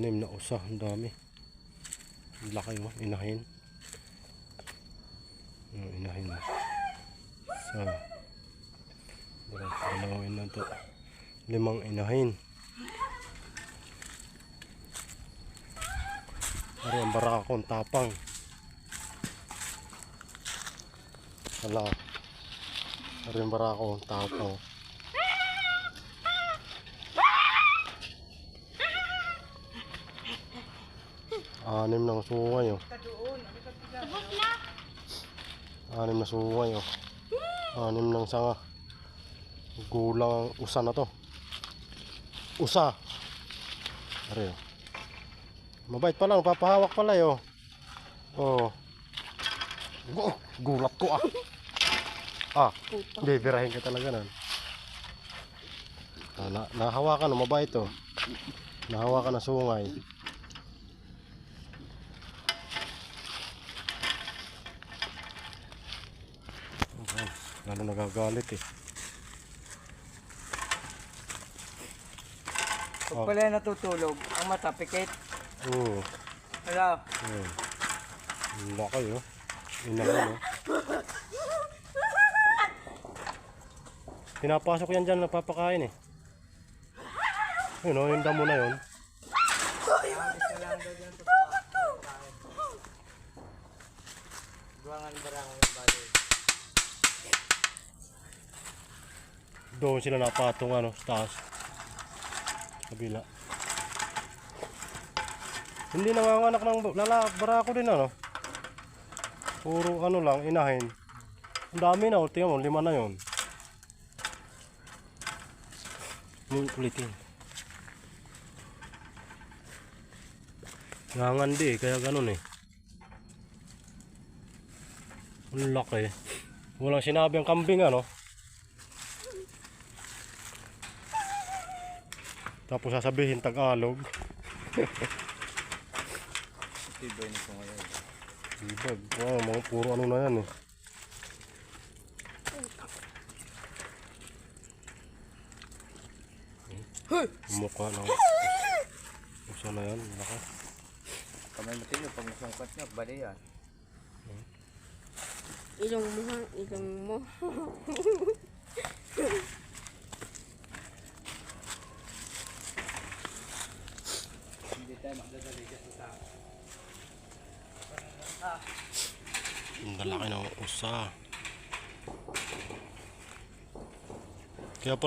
Anim na usa, ang dami. Ang laki mo, inahin. Inahin mo. Sa dalawin na to. 5 inahin. Ari ang barakong tapang. Hala. Ari ang barakong tapang. Anim ng sungay oh. Anim na sungay oh. Anim ng sanga. Gulang ang usa na to. Usa. Ari oh. Mabait pa lang, papahawak pala yo. Oh. Gulat ko ah. Ah, bibirahin ka talaga nan. Nahawakan, mabait to. Nahawakan na sungay. Lalo nagagalit eh. Pag pala natutulog, ang mata pikit. Oo. Hello. Ang laki oh. Inahin oh. Pinapasok yan dyan, napapakain eh. Yun oh, yung damo na yun. Doon sila napatong ano, sa taas. Kabila. Hindi nanganganak ng barako din ano. Puro ano lang, inahin. Ang dami na, tingnan mo, 5 na yun. Ulitin. Nangangandi eh, kaya ganun eh. Ang laki. Walang sinabi ang kambing ano. Tapos sasabihin Tagalog. Tibay nito ngayon. Tibay. Wow, mga puro ano na yan eh. Mukha ng usa na yan. Laki. Kamay mo tingin pag nasangkat niya, bali yan. Ilong mo ha, ilong mo. Hindi tayo magdadali dyan sa tao. Ang lalaki ng usa. Kaya pala